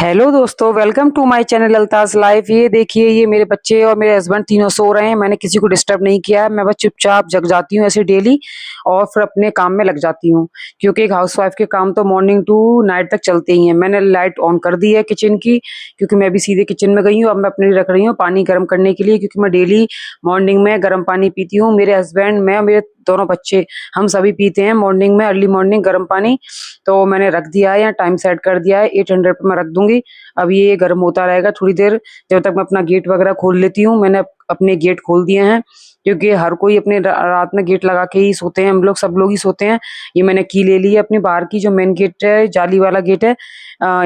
Hello दोस्तों, welcome to my channel Altaj life. ये देखिए, ये मेरे बच्चे और मेरे हस्बैंड तीनों सो रहे हैं। मैंने किसी को डिस्टर्ब नहीं किया है। मैं बस चुपचाप जग जाती हूँ ऐसे डेली और फिर अपने काम में लग जाती हूँ, क्योंकि एक हाउसवाइफ के काम तो मॉर्निंग टू नाइट तक चलते ही हैं। मैंने लाइट ऑन कर दी है किचन की, क्योंकि मैं भी सीधे किचन में गई हूँ। अब मैं अपने लिए रख रही हूँ पानी गर्म करने के लिए, क्योंकि मैं डेली मॉर्निंग में गर्म पानी पीती हूँ। मेरे हस्बैंड, मैं और मेरे दोनों बच्चे, हम सभी पीते हैं मॉर्निंग में, अर्ली मॉर्निंग गर्म पानी। तो मैंने रख दिया है, यहाँ टाइम सेट कर दिया है, 800 पे मैं रख दूंगी। अब ये गर्म होता रहेगा थोड़ी देर, जब तक मैं अपना गेट वगैरह खोल लेती हूँ। मैंने अपने गेट खोल दिए हैं, क्योंकि हर कोई अपने रात में गेट लगा के ही सोते हैं। हम लोग, सब लोग ही सोते हैं। ये मैंने की ले ली है अपनी बाहर की, जो मेन गेट है, जाली वाला गेट है।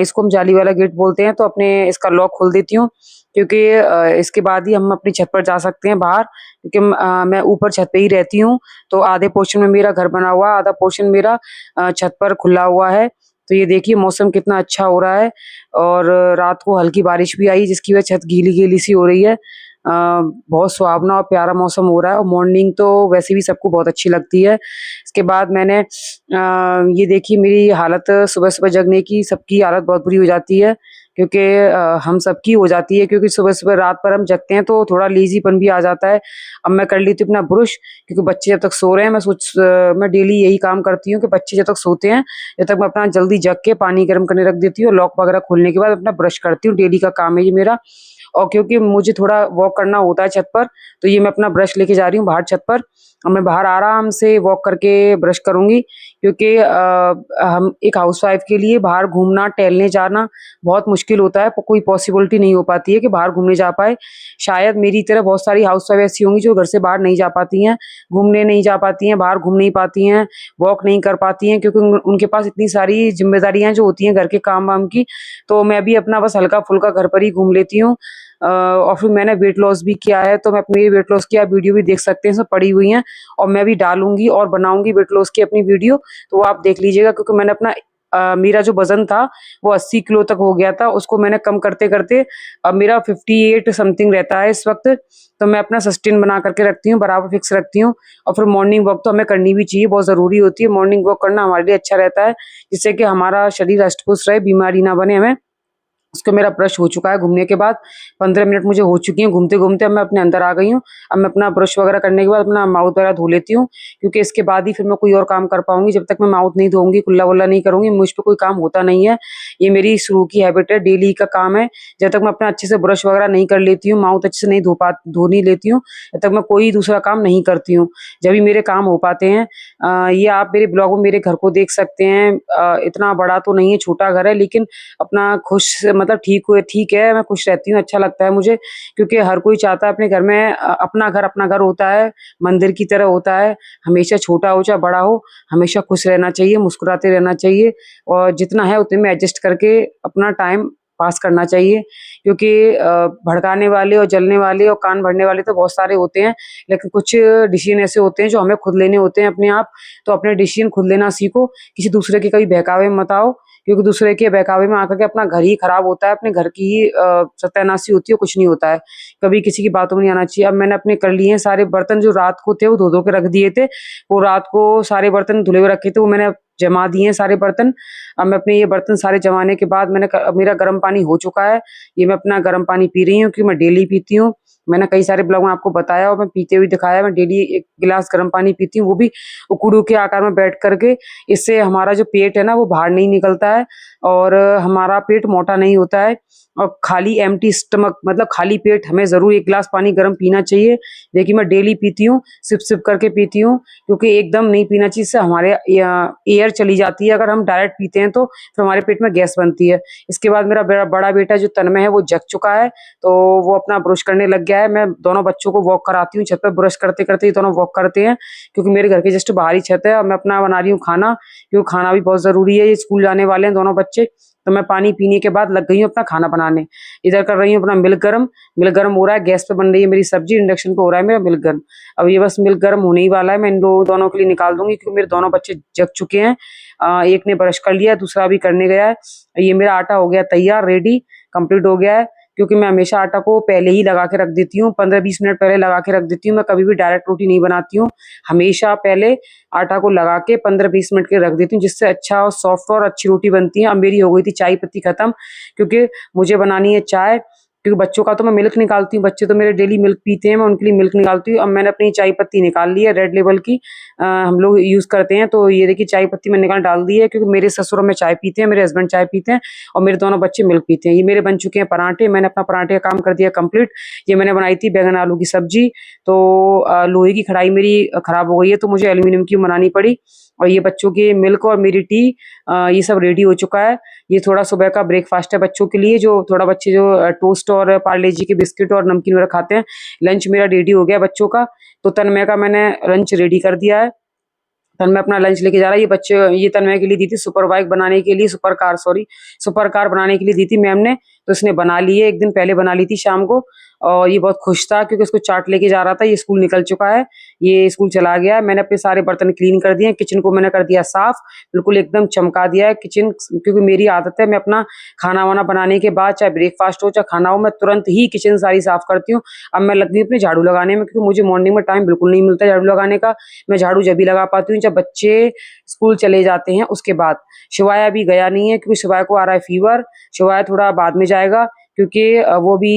इसको हम जाली वाला गेट बोलते हैं। तो अपने इसका लॉक खोल देती हूँ, क्योंकि इसके बाद ही हम अपनी छत पर जा सकते हैं बाहर, क्योंकि मैं ऊपर छत पे ही रहती हूँ। तो आधे पोर्शन में मेरा घर बना हुआ है, आधा पोर्शन मेरा छत पर खुला हुआ है। तो ये देखिए मौसम कितना अच्छा हो रहा है, और रात को हल्की बारिश भी आई, जिसकी वजह छत गीली-गीली सी हो रही है। बहुत सुहावना और प्यारा मौसम हो रहा है, और मॉर्निंग तो वैसे भी सबको बहुत अच्छी लगती है। इसके बाद मैंने ये देखिए मेरी हालत सुबह-सुबह जगने की, सबकी हालत बहुत बुरी हो जाती है, क्योंकि हम सबकी हो जाती है, क्योंकि सुबह-सुबह रात पर हम जगते हैं तो थोड़ा लेज़ीपन भी आ जाता है। अब मैं कर लेती हूँ अपना ब्रुश, क्योंकि बच्चे जब तक सो रहे हैं, मैं डेली यही काम करती हूँ कि बच्चे जब तक सोते हैं, जब तक मैं अपना जल्दी जग के पानी गर्म करने रख देती हूँ, लॉक वगैरह खोलने के बाद अपना ब्रश करती हूँ। डेली का काम है ये मेरा। और क्योंकि मुझे थोड़ा वॉक करना होता है छत पर, तो ये मैं अपना ब्रश लेके जा रही हूँ बाहर छत पर। और मैं बाहर आराम से वॉक करके ब्रश करूँगी, क्योंकि हम एक हाउसवाइफ के लिए बाहर घूमना, टहलने जाना बहुत मुश्किल होता है। कोई पॉसिबिलिटी नहीं हो पाती है कि बाहर घूमने जा पाए। शायद मेरी तरह बहुत सारी हाउसवाइफ ऐसी होंगी जो घर से बाहर नहीं जा पाती हैं, घूमने नहीं जा पाती हैं, बाहर घूम नहीं पाती हैं, वॉक नहीं कर पाती हैं, क्योंकि उनके पास इतनी सारी ज़िम्मेदारियाँ जो होती हैं घर के काम-वाम की। तो मैं भी अपना बस हल्का-फुल्का घर पर ही घूम लेती हूँ। और फिर मैंने वेट लॉस भी किया है, तो मैं अपनी वेट लॉस की आप वीडियो भी देख सकते हैं, सब पड़ी हुई हैं। और मैं भी डालूँगी और बनाऊँगी वेट लॉस की अपनी वीडियो, तो वो आप देख लीजिएगा। क्योंकि मैंने अपना मेरा जो वज़न था वो 80 किलो तक हो गया था, उसको मैंने कम करते-करते अब मेरा 58 समथिंग रहता है इस वक़्त। तो मैं अपना सस्टेन बना करके रखती हूँ, बराबर फिक्स रखती हूँ। और फिर मॉर्निंग वॉक तो हमें करनी भी चाहिए, बहुत ज़रूरी होती है। मॉर्निंग वॉक करना हमारे लिए अच्छा रहता है, जिससे कि हमारा शरीर हष्ट-पुष्ट रहे, बीमारी ना बने हमें। उसको मेरा ब्रश हो चुका है घूमने के बाद, 15 मिनट मुझे हो चुकी हैं घूमते-घूमते। अब मैं अपने अंदर आ गई हूँ। अब मैं अपना ब्रश वगैरह करने के बाद अपना माउथ वगैरह धो लेती हूँ, क्योंकि इसके बाद ही फिर मैं कोई और काम कर पाऊँगी। जब तक मैं माउथ नहीं धोऊँगी, कुल्ला-वुल्ला नहीं करूँगी, मुझ पे कोई काम होता नहीं है। ये मेरी शुरू की हैबिट है, डेली का काम है। जब तक मैं अपना अच्छे से ब्रश वगैरह नहीं कर लेती हूँ, माउथ अच्छे से नहीं धो नहीं लेती हूँ, तब तक मैं कोई दूसरा काम नहीं करती हूँ। जब भी मेरे काम हो पाते हैं। ये आप मेरे ब्लॉग में मेरे घर को देख सकते हैं। इतना बड़ा तो नहीं है, छोटा घर है, लेकिन अपना खुश, मतलब ठीक है, मैं खुश रहती हूँ, अच्छा लगता है मुझे। क्योंकि हर कोई चाहता है अपने घर में, अपना घर होता है, मंदिर की तरह होता है। हमेशा छोटा हो चाहे बड़ा हो, हमेशा खुश रहना चाहिए, मुस्कुराते रहना चाहिए, और जितना है उतने में एडजस्ट करके अपना टाइम पास करना चाहिए। क्योंकि भड़काने वाले और जलने वाले और कान भरने वाले तो बहुत सारे होते हैं, लेकिन कुछ डिसीजन ऐसे होते हैं जो हमें खुद लेने होते हैं अपने आप। तो अपने डिसीजन खुद लेना सीखो, किसी दूसरे के कभी बहकावे में मत आओ, क्योंकि दूसरे के बहकावे में आकर के अपना घर ही खराब होता है, अपने घर की ही सत्यानाशी होती है, कुछ नहीं होता है। कभी किसी की बातों में नहीं आना चाहिए। अब मैंने अपने कर लिए हैं सारे बर्तन, जो रात को थे वो धो-धो के रख दिए थे। वो रात को सारे बर्तन धुले हुए रखे थे, वो मैंने अब जमा दिए हैं सारे बर्तन। अब मैं अपने ये बर्तन सारे जमाने के बाद मेरा गर्म पानी हो चुका है। ये मैं अपना गर्म पानी पी रही हूँ, क्योंकि मैं डेली पीती हूँ। मैंने कई सारे ब्लॉग में आपको बताया और मैं पीते हुए दिखाया। मैं डेली 1 गिलास गर्म पानी पीती हूँ, वो भी उकड़ू के आकार में बैठ कर के। इससे हमारा जो पेट है ना, वो बाहर नहीं निकलता है, और हमारा पेट मोटा नहीं होता है। और खाली एम्प्टी स्टमक, मतलब खाली पेट हमें ज़रूर 1 गिलास पानी गर्म पीना चाहिए। देखिए मैं डेली पीती हूँ, सिप-सिप करके पीती हूँ, क्योंकि एकदम नहीं पीना चाहिए, इससे हमारे एयर चली जाती है। अगर हम डायरेक्ट पीते हैं तो फिर हमारे पेट में गैस बनती है। इसके बाद मेरा बड़ा बेटा जो तन्मय है, वो जग चुका है, तो वो अपना ब्रश करने लग गया है। मैं दोनों बच्चों को वॉक कराती हूँ छत पे, ब्रश करते-करते ये दोनों वॉक करते हैं, क्योंकि मेरे घर के जस्ट बाहर ही छत है। और मैं अपना बना रही हूँ खाना, क्योंकि खाना भी बहुत ज़रूरी है। ये स्कूल जाने वाले हैं दोनों बच्चे, तो मैं पानी पीने के बाद लग गई हूँ अपना खाना बनाने। इधर कर रही हूँ अपना मिल्क गरम हो रहा है, गैस पे बन रही है मेरी सब्जी, इंडक्शन पे हो रहा है मेरा मिल्क गरम। अब ये बस मिल्क गरम होने ही वाला है, मैं इन दोनों के लिए निकाल दूँगी, क्योंकि मेरे दोनों बच्चे जग चुके हैं। एक ने ब्रश कर लिया है, दूसरा अभी करने गया है। ये मेरा आटा हो गया तैयार, रेडी, कंप्लीट हो गया है। क्योंकि मैं हमेशा आटा को पहले ही लगा के रख देती हूँ, 15-20 मिनट पहले लगा के रख देती हूँ। मैं कभी भी डायरेक्ट रोटी नहीं बनाती हूँ, हमेशा पहले आटा को लगा के 15-20 मिनट के रख देती हूँ, जिससे अच्छा और सॉफ्ट और अच्छी रोटी बनती है। अब मेरी हो गई थी चाय पत्ती खत्म, क्योंकि मुझे बनानी है चाय, क्योंकि बच्चों का तो मैं मिल्क निकालती हूँ, बच्चे तो मेरे डेली मिल्क पीते हैं, मैं उनके लिए मिल्क निकालती हूँ। अब मैंने अपनी चाय पत्ती निकाल ली है, रेड लेबल की हम लोग यूज़ करते हैं। तो ये देखिए चाय पत्ती मैंने निकाल डाल दी है, क्योंकि मेरे ससुर में चाय पीते हैं, मेरे हस्बैंड चाय पीते हैं और मेरे दोनों बच्चे मिल्क पीते हैं। ये मेरे बन चुके हैं पराठे, मैंने अपना पराठे का काम कर दिया कंप्लीट। ये मैंने बनाई थी बैंगन आलू की सब्जी, तो लोहे की कढ़ाई मेरी खराब हो गई है, तो मुझे एल्यूमीनियम की बनानी पड़ी। और ये बच्चों के मिल्क और मेरी टी, ये सब रेडी हो चुका है। ये थोड़ा सुबह का ब्रेकफास्ट है बच्चों के लिए, जो थोड़ा बच्चे जो टोस्ट और पार्ले जी के बिस्किट और नमकीन वगैरह खाते हैं। लंच मेरा रेडी हो गया बच्चों का, तो तन्मय का मैंने लंच रेडी कर दिया है। तन्मय अपना लंच लेके जा रहा है। ये तन्मय के लिए दी थी सुपर बाइक बनाने के लिए, सुपर कार बनाने के लिए दी थी मैम ने, तो इसने बना ली है। एक दिन पहले बना ली थी शाम को, और ये बहुत खुश था क्योंकि उसको चार्ट लेके जा रहा था। ये स्कूल निकल चुका है, ये स्कूल चला गया है। मैंने अपने सारे बर्तन क्लीन कर दिए, किचन को मैंने कर दिया साफ, बिल्कुल एकदम चमका दिया है किचन, क्योंकि मेरी आदत है, मैं अपना खाना वाना बनाने के बाद, चाहे ब्रेकफास्ट हो चाहे खाना हो, मैं तुरंत ही किचन सारी साफ करती हूँ। अब मैं लग गई अपने झाड़ू लगाने में, क्योंकि मुझे मॉर्निंग में टाइम बिल्कुल नहीं मिलता झाड़ू लगाने का। मैं झाड़ू जब भी लगा पाती हूँ जब बच्चे स्कूल चले जाते हैं उसके बाद। शिवाय अभी गया नहीं है, क्योंकि शिवाय को आ रहा है फीवर। शिवाय थोड़ा बाद में जाएगा, क्योंकि वो भी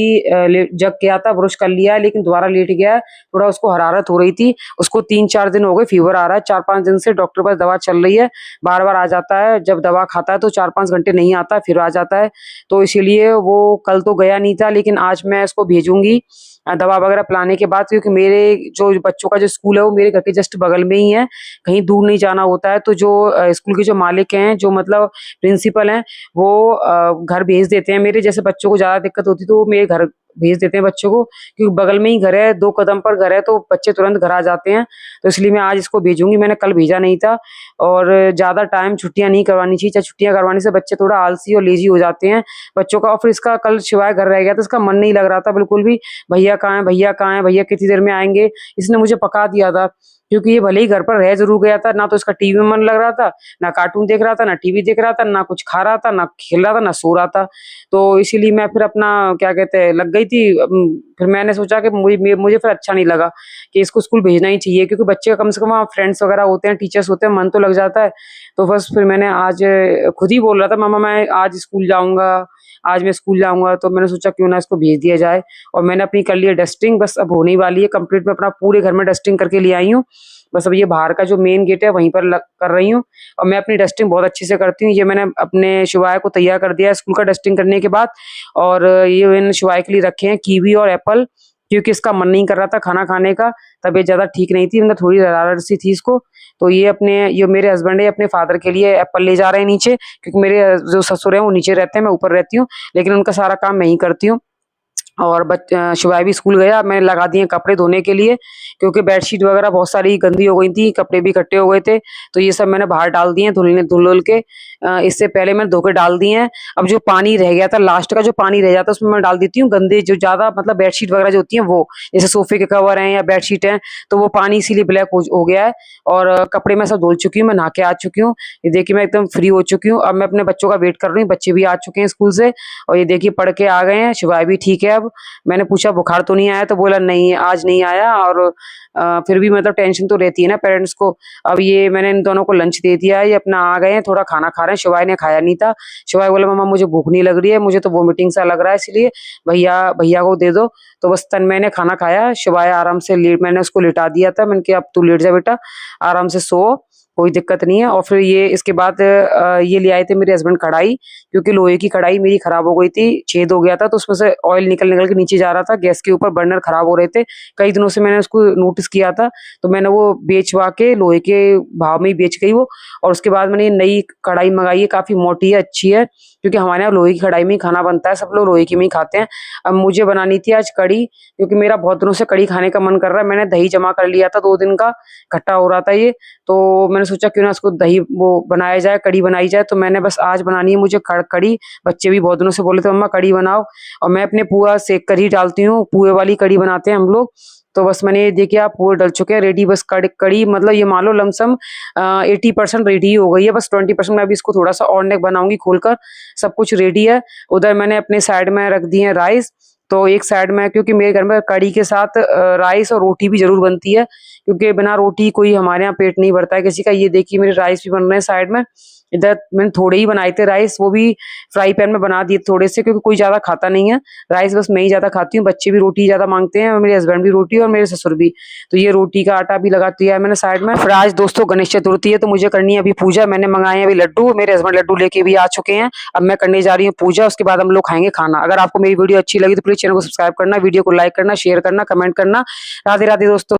जग गया था, ब्रश कर लिया है, लेकिन दोबारा लेट गया है। थोड़ा उसको हरारत हो रही थी, उसको 3-4 दिन हो गए फीवर आ रहा है, 4-5 दिन से डॉक्टर के पास दवा चल रही है। बार बार आ जाता है, जब दवा खाता है तो 4-5 घंटे नहीं आता, फिर आ जाता है। तो इसीलिए वो कल तो गया नहीं था, लेकिन आज मैं इसको भेजूंगी दवा वगैरह पिलाने के बाद, क्योंकि मेरे जो बच्चों का जो स्कूल है वो मेरे घर के जस्ट बगल में ही है, कहीं दूर नहीं जाना होता है। तो जो स्कूल के जो मालिक हैं, जो मतलब प्रिंसिपल हैं, वो घर भेज देते हैं मेरे जैसे बच्चों को। ज्यादा दिक्कत होती तो वो मेरे घर भेज देते हैं बच्चों को, क्योंकि बगल में ही घर है, 2 कदम पर घर है, तो बच्चे तुरंत घर आ जाते हैं। तो इसलिए मैं आज इसको भेजूंगी, मैंने कल भेजा नहीं था। और ज्यादा टाइम छुट्टियां नहीं करवानी चाहिए, चाहे छुट्टियां करवाने से बच्चे थोड़ा आलसी और लेजी हो जाते हैं बच्चों का। और फिर इसका कल शिवाय घर रह गया था, इसका मन नहीं लग रहा था बिल्कुल भी। भैया कहाँ है, भैया कहाँ है, भैया कितनी देर में आएंगे, इसने मुझे पका दिया था। क्योंकि ये भले ही घर पर रह जरूर गया था, ना तो इसका टीवी में मन लग रहा था, ना कार्टून देख रहा था, ना टीवी देख रहा था, ना कुछ खा रहा था, ना खेल रहा था, ना सो रहा था। तो इसीलिए मैं फिर अपना क्या कहते हैं लग गई थी। फिर मैंने सोचा कि मुझे फिर अच्छा नहीं लगा कि इसको स्कूल भेजना ही चाहिए, क्योंकि बच्चे कम से कम वहाँ फ्रेंड्स वगैरह होते हैं, टीचर्स होते हैं, मन तो लग जाता है। तो बस फिर मैंने आज खुद ही बोल रहा था, मामा मैं आज स्कूल जाऊंगा, आज मैं स्कूल जाऊंगा। तो मैंने सोचा क्यों ना इसको भेज दिया जाए। और मैंने अपनी कर ली है डस्टिंग, बस अब होने ही वाली है कंप्लीट। मैं अपना पूरे घर में डस्टिंग करके ले आई हूँ, बस अब ये बाहर का जो मेन गेट है वहीं पर कर रही हूँ। और मैं अपनी डस्टिंग बहुत अच्छे से करती हूँ। ये मैंने अपने शिवाय को तैयार कर दिया है स्कूल का डस्टिंग करने के बाद। और ये मैंने शिवाय के लिए रखे हैं कीवी और एप्पल, क्योंकि इसका मन नहीं कर रहा था खाना खाने का, तबीयत ज्यादा ठीक नहीं थी, मतलब थोड़ी हरारत सी थी इसको। तो ये मेरे हस्बैंड है अपने फादर के लिए एप्पल ले जा रहे हैं नीचे, क्योंकि मेरे जो ससुर हैं वो नीचे रहते हैं, मैं ऊपर रहती हूँ, लेकिन उनका सारा काम मैं ही करती हूँ। और शिवाय भी स्कूल गया, मैंने लगा दिए कपड़े धोने के लिए, क्योंकि बेडशीट वगैरह बहुत सारी गंदी हो गई थी, कपड़े भी इकट्ठे हो गए थे। तो ये सब मैंने बाहर डाल दिए धुल के। इससे पहले मैंने धो के डाल दिए हैं। अब जो पानी रह गया था, लास्ट का जो पानी रह जाता है, उसमें मैं डाल देती हूँ गंदे जो ज्यादा मतलब बेडशीट वगैरह जो होती है वो, जैसे सोफे के कवर हैं या बेडशीट हैं, तो वो पानी इसीलिए ब्लैक हो गया है। और कपड़े मैं सब धुल चुकी हूँ, मैं नहा के आ चुकी हूँ। ये देखिए मैं एकदम फ्री हो चुकी हूँ। अब मैं अपने बच्चों का वेट कर रही हूँ, बच्चे भी आ चुके हैं स्कूल से, और ये देखिए पढ़ के आ गए हैं। शिवाय भी ठीक है अब। मैंने पूछा बुखार तो नहीं आया, तो बोला नहीं आज नहीं आया। और फिर भी मतलब टेंशन तो रहती है ना पेरेंट्स को। अब ये मैंने इन दोनों को लंच दे दिया है, ये अपना आ गए हैं, थोड़ा खाना खा रहे हैं। शिवाय ने खाया नहीं था, शिवाय बोला मम्मा मुझे भूख नहीं लग रही है, मुझे तो वोमिटिंग सा लग रहा है, इसलिए भैया भैया को दे दो। तो बस तन्मय ने खाना खाया, शिवाय आराम से लेट, मैंने उसको लिटा दिया था, मैंने कहा अब तू लेट जा बेटा, आराम से सो, कोई दिक्कत नहीं है। और फिर ये इसके बाद ये ले आए थे मेरे हस्बैंड कढ़ाई, क्योंकि लोहे की कढ़ाई मेरी खराब हो गई थी, छेद हो गया था, तो उसमें से ऑयल निकल निकल के नीचे जा रहा था, गैस के ऊपर बर्नर खराब हो रहे थे। कई दिनों से मैंने उसको नोटिस किया था, तो मैंने वो बेचवा के लोहे के भाव में ही बेच गई वो। और उसके बाद मैंने ये नई कढ़ाई मंगाई है, काफी मोटी है, अच्छी है, क्योंकि हमारे यहाँ लोहे की कढ़ाई में ही खाना बनता है, सब लोग लोहे की में ही खाते हैं। अब मुझे बनानी थी आज कढ़ी, क्योंकि मेरा बहुत दिनों से कढ़ी खाने का मन कर रहा है। मैंने दही जमा कर लिया था 2 दिन का, खट्टा हो रहा था ये, तो मैंने मैंने सोचा क्यों ना उसको दही वो बनाया जाए, कढ़ी बनाई जाए। तो मैंने बस आज बनानी है मुझे कढ़ी। बच्चे भी बहुत दिनों से बोले थे मम्मा कढ़ी बनाओ, और मैं अपने पुआ सेक कर ही डालती हूँ, पुए वाली कढ़ी बनाते हैं हम लोग। तो बस मैंने ये देखिए आप पुए डल चुके हैं रेडी, बस कढ़ी मतलब ये मान लो लमसम 80% रेडी हो गई है, बस 20% मैं अभी इसको थोड़ा सा और नेक बनाऊंगी खोलकर। सब कुछ रेडी है। उधर मैंने अपने साइड में रख दिए हैं राइस। तो एक साइड में, क्योंकि मेरे घर में कढ़ी के साथ राइस और रोटी भी जरूर बनती है, क्योंकि बिना रोटी कोई हमारे यहाँ पेट नहीं भरता है किसी का। ये देखिए मेरे राइस भी बन रहे हैं साइड में। इधर मैंने थोड़े ही बनाए थे राइस, वो भी फ्राई पैन में बना दिए थोड़े से, क्योंकि कोई ज्यादा खाता नहीं है राइस, बस मैं ही ज्यादा खाती हूँ। बच्चे भी रोटी ज्यादा मांगते हैं, और मेरे हस्बैंड भी रोटी, और मेरे ससुर भी। तो ये रोटी का आटा भी लगा दिया है मैंने साइड में। फिर आज दोस्तों गणेश चतुर्थी है, तो मुझे करनी है अभी पूजा। मैंने मंगाए हैं अभी लड्डू, मेरे हस्बैंड लड्डू लेके भी आ चुके हैं। अब मैं करने जा रही हूँ पूजा, उसके बाद हम लोग खाएंगे खाना। अगर आपको मेरी वीडियो अच्छी लगी तो प्लीज चैनल को सब्सक्राइब करना, वीडियो को लाइक करना, शेयर करना, कमेंट करना। राधे राधे दोस्तों।